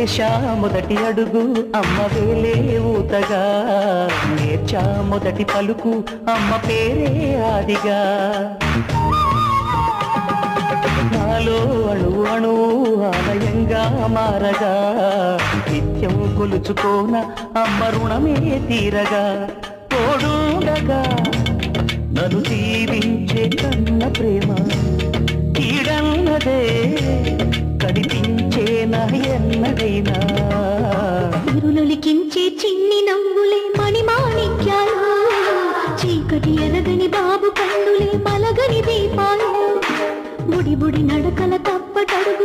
వేశా మొదటి అడుగు అమ్మ వేలే ఊతగా, నేర్చా మొదటి పలుకు అమ్మ పేరే ఆదిగా. నాలో అణు అణు ఆలయంగా మారగా, నిత్యం కొలుచుకోన అమ్మ రుణమే తీరగా. తోడుండగా నన్ను దీవించే కన్న ప్రేమ, కీడన్నదే కనిపించేనా ఎన్నడైనా. తిరులొలికించే చిన్ని నవ్వులే మణిమాణిక్యాలు, చీకటి ఎరగని బాబు కన్నులే మలగని దీపాలు. బుడి బుడి నడకల తప్పటడుగు